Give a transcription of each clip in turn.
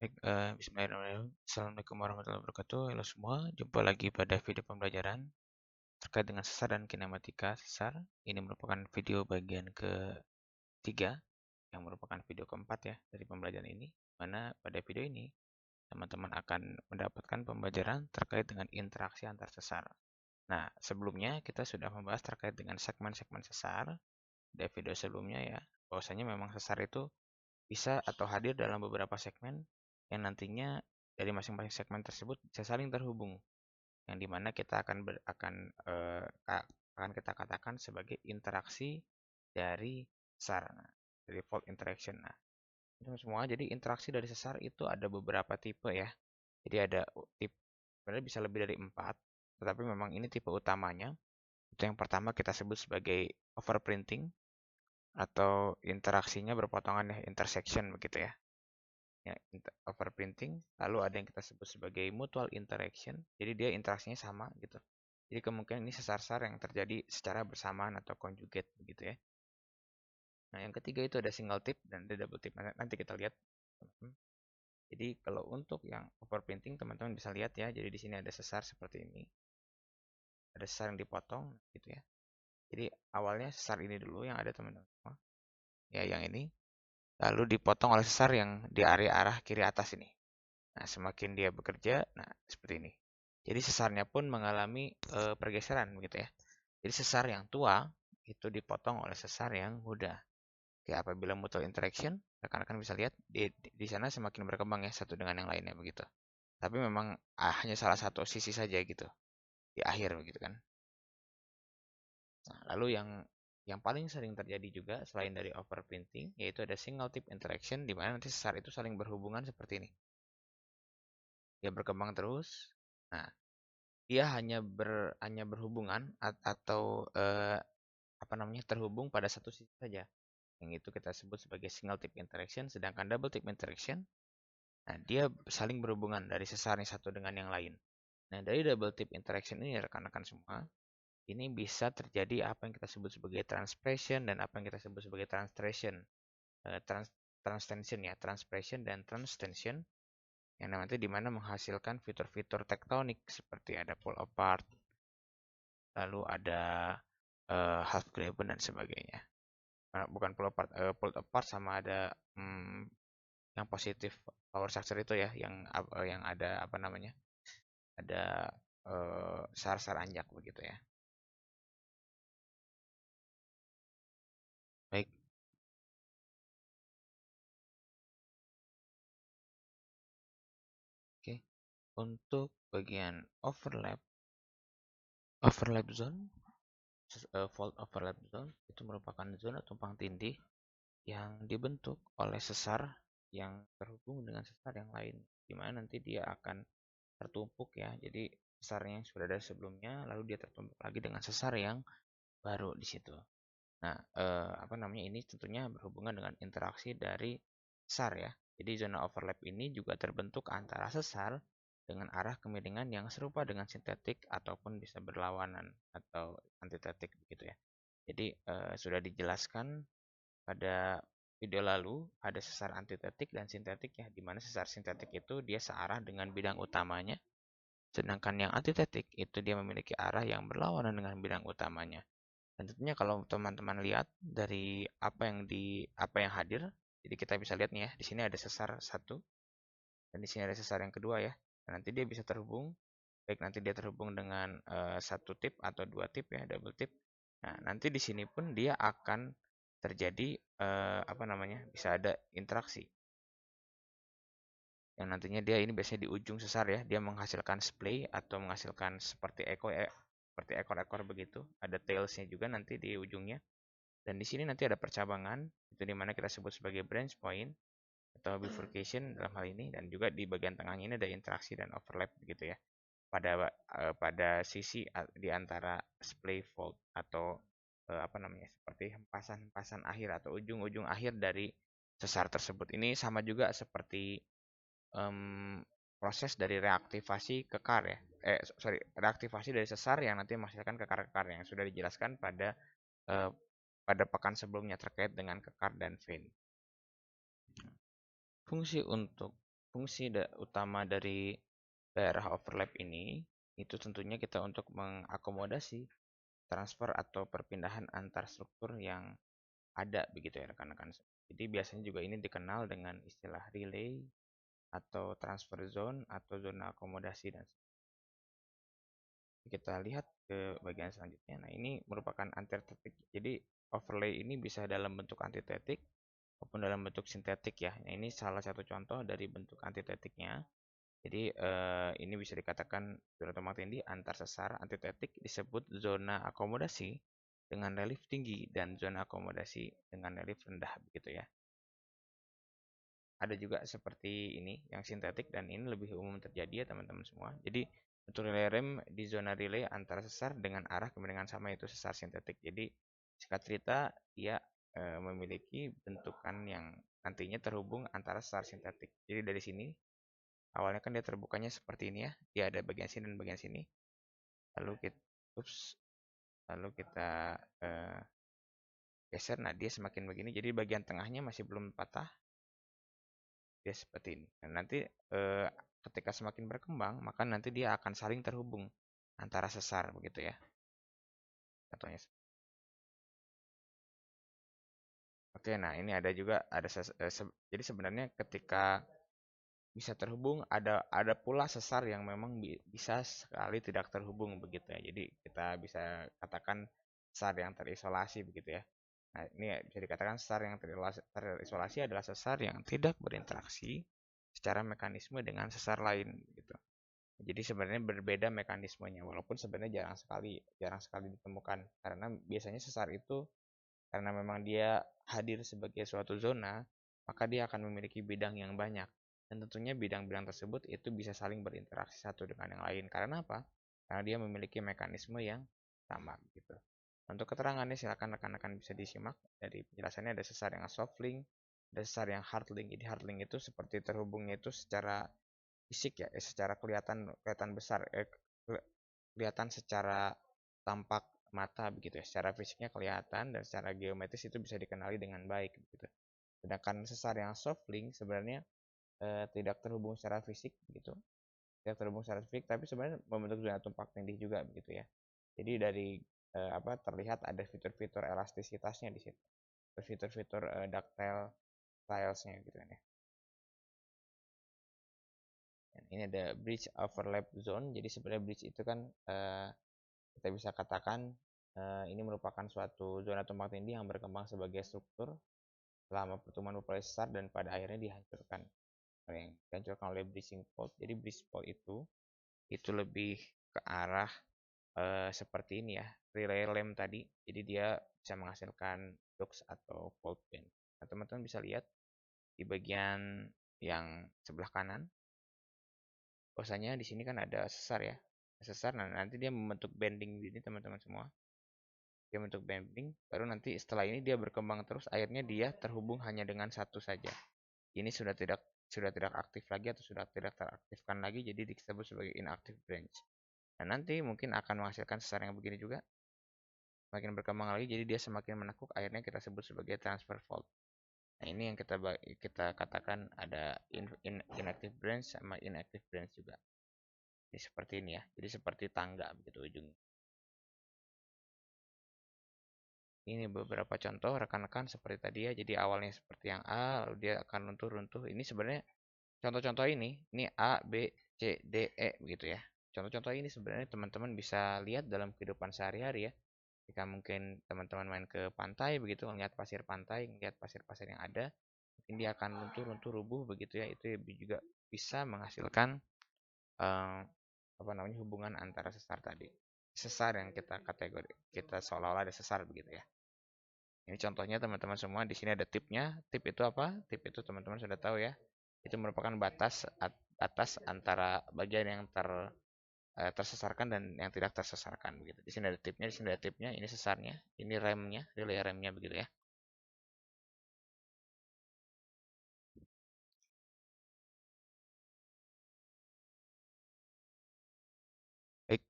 Bismillahirrahmanirrahim. Assalamualaikum warahmatullahi wabarakatuh. Halo semua, jumpa lagi pada video pembelajaran terkait dengan sesar dan kinematika sesar. Ini merupakan video bagian ketiga, yang merupakan video keempat ya dari pembelajaran ini. Mana pada video ini, teman-teman akan mendapatkan pembelajaran terkait dengan interaksi antar sesar. Nah, sebelumnya kita sudah membahas terkait dengan segmen-segmen sesar. Di video sebelumnya ya, bahwasanya memang sesar itu bisa atau hadir dalam beberapa segmen yang nantinya dari masing-masing segmen tersebut bisa saling terhubung, yang dimana kita akan kita katakan sebagai interaksi dari sesar, dari fault interaction. Nah, itu semua. Jadi interaksi dari sesar itu ada beberapa tipe ya. Jadi ada tipe, sebenarnya bisa lebih dari 4, tetapi memang ini tipe utamanya. Itu yang pertama kita sebut sebagai overprinting, atau interaksinya berpotongan ya, intersection begitu ya. Ya, overprinting. Lalu ada yang kita sebut sebagai mutual interaction, jadi dia interaksinya sama gitu. Jadi kemungkinan ini sesar-sesar yang terjadi secara bersamaan atau conjugate begitu ya. Nah, yang ketiga itu ada single tip dan ada double tip. Nanti kita lihat. Jadi kalau untuk yang overprinting teman-teman bisa lihat ya. Jadi di sini ada sesar seperti ini. Ada sesar yang dipotong gitu ya. Jadi awalnya sesar ini dulu yang ada teman-teman. Ya, yang ini. Lalu dipotong oleh sesar yang di area arah kiri atas ini. Nah, semakin dia bekerja, nah seperti ini. Jadi sesarnya pun mengalami pergeseran begitu ya. Jadi sesar yang tua itu dipotong oleh sesar yang muda. Oke, apabila mutual interaction, rekan-rekan bisa lihat di sana semakin berkembang ya satu dengan yang lainnya begitu. Tapi memang hanya salah satu sisi saja gitu di akhir begitu kan. Nah, lalu yang paling sering terjadi juga selain dari overprinting yaitu ada single tip interaction, di mana nanti sesar itu saling berhubungan seperti ini. Dia berkembang terus. Nah, dia hanya berhubungan atau terhubung pada satu sisi saja. Yang itu kita sebut sebagai single tip interaction, sedangkan double tip interaction, nah dia saling berhubungan dari sesar yang satu dengan yang lain. Nah, dari double tip interaction ini rekan-rekan semua, ini bisa terjadi apa yang kita sebut sebagai transpression dan apa yang kita sebut sebagai transtension. Transtension ya, transpression dan transtension, yang nanti dimana menghasilkan fitur-fitur tektonik seperti ada pull apart, lalu ada half graben dan sebagainya. Bukan pull apart sama ada yang positif power structure itu ya, yang ada apa namanya, ada sar-sar anjak begitu ya. Baik. Oke. Untuk bagian overlap zone, fault overlap zone itu merupakan zona tumpang tindih yang dibentuk oleh sesar yang terhubung dengan sesar yang lain, di mana nanti dia akan tertumpuk ya. Jadi sesarnya yang sudah ada sebelumnya, lalu dia tertumpuk lagi dengan sesar yang baru di situ. Nah, ini tentunya berhubungan dengan interaksi dari sesar ya. Jadi zona overlap ini juga terbentuk antara sesar dengan arah kemiringan yang serupa dengan sintetik ataupun bisa berlawanan atau antitetik begitu ya. Jadi sudah dijelaskan pada video lalu ada sesar antitetik dan sintetik ya, di mana sesar sintetik itu dia searah dengan bidang utamanya, sedangkan yang antitetik itu dia memiliki arah yang berlawanan dengan bidang utamanya. Dan tentunya kalau teman-teman lihat dari apa yang hadir, jadi kita bisa lihat nih ya, di sini ada sesar satu dan di sini ada sesar yang kedua ya. Dan nanti dia bisa terhubung, baik nanti dia terhubung dengan satu tip atau dua tip ya, double tip. Nah, nanti di sini pun dia akan terjadi bisa ada interaksi. Yang nantinya dia ini biasanya di ujung sesar ya, dia menghasilkan splay atau menghasilkan seperti ekor-ekor begitu. Ada tailsnya juga nanti di ujungnya. Dan di sini nanti ada percabangan, itu dimana kita sebut sebagai branch point atau bifurcation dalam hal ini, dan juga di bagian tengahnya ini ada interaksi dan overlap begitu ya. Pada sisi di antara splay fault atau seperti hempasan-hempasan akhir atau ujung-ujung akhir dari sesar tersebut. Ini sama juga seperti proses dari reaktivasi kekar ya. Reaktivasi dari sesar yang nanti menghasilkan kekar-kekar yang sudah dijelaskan pada pekan sebelumnya terkait dengan kekar dan vein. Fungsi untuk fungsi utama dari daerah overlap ini itu tentunya kita untuk mengakomodasi transfer atau perpindahan antar struktur yang ada begitu ya rekan-rekan. Jadi biasanya juga ini dikenal dengan istilah relay atau transfer zone atau zona akomodasi dan kita lihat ke bagian selanjutnya. Nah, ini merupakan antitetik. Jadi overlay ini bisa dalam bentuk antitetik maupun dalam bentuk sintetik ya. Nah, ini salah satu contoh dari bentuk antitetiknya. Jadi ini bisa dikatakan zona tumpang tindih antar sesar antitetik disebut zona akomodasi dengan relief tinggi dan zona akomodasi dengan relief rendah begitu ya. Ada juga seperti ini yang sintetik dan ini lebih umum terjadi ya teman-teman semua. Jadi untuk relay rem di zona relay antara sesar dengan arah kemiringan sama itu sesar sintetik. Jadi singkat cerita dia memiliki bentukan yang nantinya terhubung antara sesar sintetik. Jadi dari sini awalnya kan dia terbukanya seperti ini ya. Dia ada bagian sini dan bagian sini. Lalu kita geser. Nah, dia semakin begini. Jadi bagian tengahnya masih belum patah. Dia seperti ini. Dan nanti ketika semakin berkembang, maka nanti dia akan saling terhubung antara sesar begitu ya. Contohnya. Oke, nah ini ada juga jadi sebenarnya ketika bisa terhubung ada pula sesar yang memang bisa sekali tidak terhubung begitu ya. Jadi kita bisa katakan sesar yang terisolasi begitu ya. Nah, ini bisa dikatakan sesar yang terisolasi adalah sesar yang tidak berinteraksi secara mekanisme dengan sesar lain gitu. Jadi sebenarnya berbeda mekanismenya walaupun sebenarnya jarang sekali ditemukan karena biasanya sesar itu karena memang dia hadir sebagai suatu zona, maka dia akan memiliki bidang yang banyak. Dan tentunya bidang-bidang tersebut itu bisa saling berinteraksi satu dengan yang lain. Karena apa? Karena dia memiliki mekanisme yang sama gitu. Untuk keterangannya silakan rekan-rekan bisa disimak dari penjelasannya ada sesar yang soft link, ada sesar yang hard link. Jadi hard link itu seperti terhubungnya itu secara fisik ya, secara kelihatan besar, kelihatan secara tampak mata begitu ya. Secara fisiknya kelihatan dan secara geometris itu bisa dikenali dengan baik begitu. Sedangkan sesar yang soft link sebenarnya tidak terhubung secara fisik gitu. Tidak terhubung secara fisik tapi sebenarnya membentuk zona tumpak tindih juga begitu ya. Jadi dari terlihat ada fitur-fitur elastisitasnya di situ. Fitur-fitur ductile tilesnya gitu kan ya. Ini ada bridge overlap zone. Jadi sebenarnya bridge itu kan kita bisa katakan ini merupakan suatu zona tumpang tindih yang berkembang sebagai struktur selama pertumbuhan populasi besar dan pada akhirnya dihancurkan oleh breaching fault. Jadi breaching fault itu lebih ke arah seperti ini ya, relay lamp tadi. Jadi dia bisa menghasilkan flux atau fault band. Nah, teman-teman bisa lihat di bagian yang sebelah kanan bahwasanya di sini kan ada sesar ya. Sesar, nah nanti dia membentuk bending ini teman-teman semua. Dia membentuk bending, baru nanti setelah ini dia berkembang terus, akhirnya dia terhubung hanya dengan satu saja. Ini sudah tidak aktif lagi atau sudah tidak teraktifkan lagi, jadi disebut sebagai inactive branch. Nah nanti mungkin akan menghasilkan sesar yang begini juga, semakin berkembang lagi, jadi dia semakin menekuk, akhirnya kita sebut sebagai transfer fault. Nah ini yang kita katakan ada inactive branch sama inactive branch juga. Ini seperti ini ya. Jadi seperti tangga begitu ujungnya. Ini beberapa contoh rekan-rekan seperti tadi ya. Jadi awalnya seperti yang A, lalu dia akan runtuh-runtuh. Ini sebenarnya contoh-contoh ini A, B, C, D, E begitu ya. Contoh-contoh ini sebenarnya teman-teman bisa lihat dalam kehidupan sehari-hari ya. Jika mungkin teman-teman main ke pantai begitu, melihat pasir pantai, melihat pasir-pasir yang ada, mungkin dia akan runtuh-runtuh rubuh begitu ya. Itu juga bisa menghasilkan eh, hubungan antara sesar tadi. Sesar yang kita seolah-olah ada sesar begitu ya. Ini contohnya teman-teman semua. Di sini ada tipnya. Tip itu apa? Tip itu teman-teman sudah tahu ya. Itu merupakan batas antara bagian yang tersesarkan dan yang tidak tersesarkan begitu. Di sini ada tipnya, di sini ada tipnya, ini sesarnya, ini remnya, relay remnya begitu ya. Baik,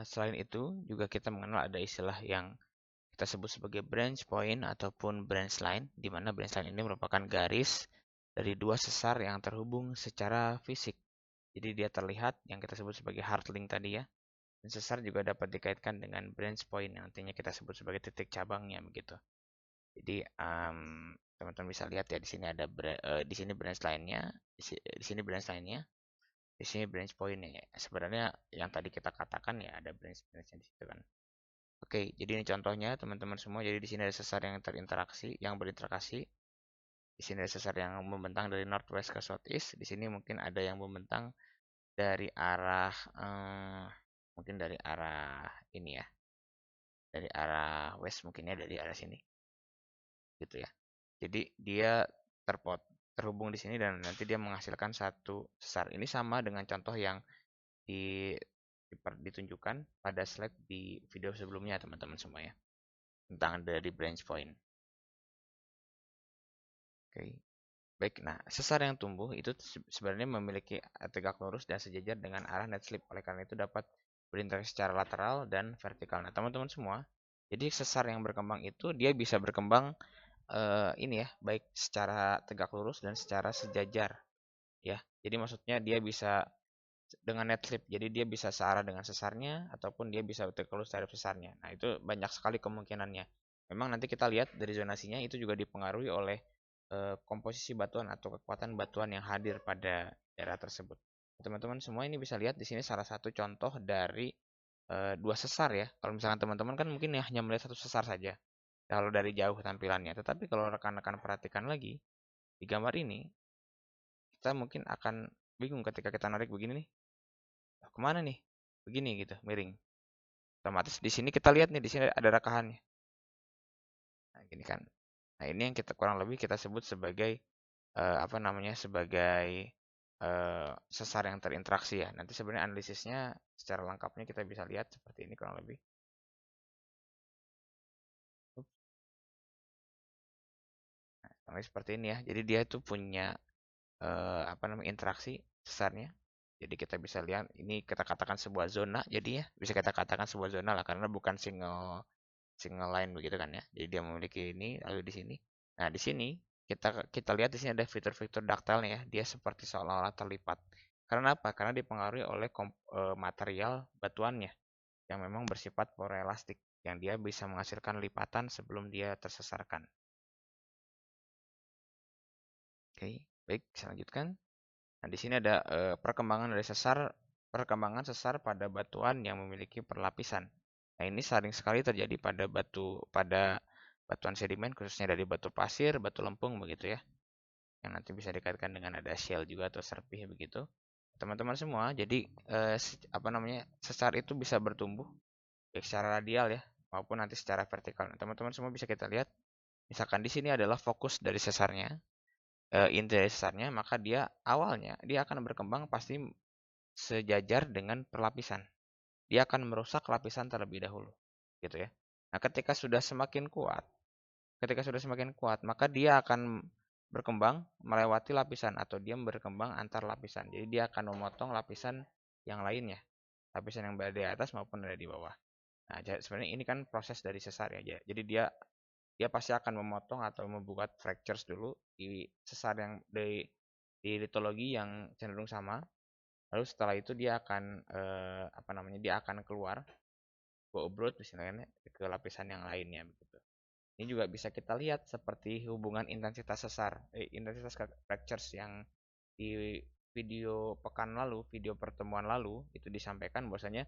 selain itu juga kita mengenal ada istilah yang kita sebut sebagai branch point ataupun branch line, di mana branch line ini merupakan garis dari dua sesar yang terhubung secara fisik. Jadi dia terlihat yang kita sebut sebagai hard link tadi ya. Dan sesar juga dapat dikaitkan dengan branch point yang nantinya kita sebut sebagai titik cabangnya begitu. Jadi teman-teman bisa lihat ya di sini ada di sini branch lainnya, di sini branch lainnya, di sini branch pointnya ya. Sebenarnya yang tadi kita katakan ya ada branch-branchnya di situ kan. Oke, jadi ini contohnya teman-teman semua. Jadi di sini ada sesar yang berinteraksi. Di sini ada sesar yang membentang dari northwest ke southeast. Di sini mungkin ada yang membentang dari arah mungkin dari arah ini ya, dari arah west mungkin ya, dari arah sini gitu ya. Jadi dia terhubung di sini dan nanti dia menghasilkan satu sesar. Ini sama dengan contoh yang di, ditunjukkan pada slide di video sebelumnya teman-teman semua ya, tentang dari branch point. Oke. Baik, nah sesar yang tumbuh itu sebenarnya memiliki tegak lurus dan sejajar dengan arah net slip. Oleh karena itu dapat berinteraksi secara lateral dan vertikal. Nah teman-teman semua, jadi sesar yang berkembang itu dia bisa berkembang ini ya, baik secara tegak lurus dan secara sejajar ya. Jadi maksudnya dia bisa dengan net slip, jadi dia bisa searah dengan sesarnya ataupun dia bisa tegak lurus terhadap sesarnya. Nah itu banyak sekali kemungkinannya. Memang nanti kita lihat dari zonasinya itu juga dipengaruhi oleh komposisi batuan atau kekuatan batuan yang hadir pada daerah tersebut. Teman-teman semua ini bisa lihat di sini salah satu contoh dari dua sesar ya. Kalau misalkan teman-teman kan mungkin ya hanya melihat satu sesar saja kalau dari jauh tampilannya. Tetapi kalau rekan-rekan perhatikan lagi di gambar ini, kita mungkin akan bingung ketika kita narik begini nih. Kemana nih? Begini gitu, miring. Otomatis di sini kita lihat nih, di sini ada rekahannya. Nah, gini kan. Nah, ini yang kita kurang lebih kita sebut sebagai apa namanya, sebagai sesar yang terinteraksi ya. Nanti sebenarnya analisisnya secara lengkapnya kita bisa lihat seperti ini kurang lebih. Nah, seperti ini ya. Jadi dia itu punya apa namanya, interaksi sesarnya. Jadi kita bisa lihat ini kita katakan sebuah zona. Jadi ya bisa kita katakan sebuah zona lah karena bukan single single line begitu kan ya. Jadi dia memiliki ini lalu di sini. Nah, di sini kita lihat di sini ada fitur-fitur daktilnya ya. Dia seperti seolah-olah terlipat. Karena apa? Karena dipengaruhi oleh material batuannya yang memang bersifat poroelastik yang dia bisa menghasilkan lipatan sebelum dia tersesarkan. Oke, baik, saya lanjutkan. Nah, di sini ada perkembangan sesar pada batuan yang memiliki perlapisan. Nah, ini sering sekali terjadi pada batuan sedimen khususnya dari batu pasir, batu lempung begitu ya. Yang nanti bisa dikaitkan dengan ada shell juga atau serpih begitu. Teman-teman semua, jadi apa namanya? Sesar itu bisa bertumbuh baik secara radial ya maupun nanti secara vertikal. Nah, teman-teman semua bisa kita lihat, misalkan di sini adalah fokus dari sesarnya, inti dari sesarnya, maka dia awalnya dia akan berkembang pasti sejajar dengan perlapisan. Dia akan merusak lapisan terlebih dahulu, gitu ya. Nah, ketika sudah semakin kuat, maka dia akan berkembang melewati lapisan atau dia berkembang antar lapisan. Jadi dia akan memotong lapisan yang lainnya, lapisan yang berada di atas maupun ada di bawah. Nah, sebenarnya ini kan proses dari sesar ya. Jadi dia dia pasti akan memotong atau membuat fractures dulu di sesar yang di litologi yang cenderung sama. Lalu setelah itu dia akan apa namanya? Dia akan keluar ke obrot misalnya ke lapisan yang lainnya begitu. Ini juga bisa kita lihat seperti hubungan intensitas sesar, intensitas fractures yang di video pekan lalu, video pertemuan lalu itu disampaikan bahwasanya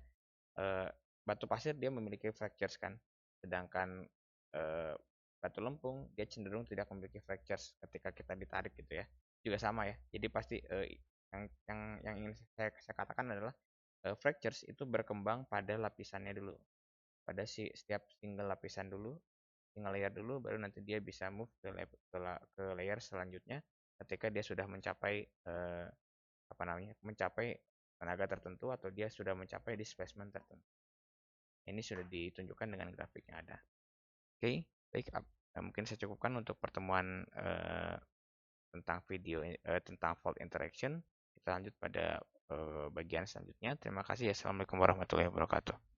batu pasir dia memiliki fractures kan, sedangkan eh, batu lempung dia cenderung tidak memiliki fractures ketika kita ditarik gitu ya. Juga sama ya. Jadi pasti yang ingin saya katakan adalah fractures itu berkembang pada lapisannya dulu, pada setiap single lapisan dulu, single layer dulu, baru nanti dia bisa move ke layer selanjutnya ketika dia sudah mencapai apa namanya, mencapai tenaga tertentu atau dia sudah mencapai displacement tertentu. Ini sudah ditunjukkan dengan grafik yang ada. Oke, baik. Mungkin saya cukupkan untuk pertemuan tentang tentang fault interaction. Kita lanjut pada bagian selanjutnya. Terima kasih. Assalamualaikum warahmatullahi wabarakatuh.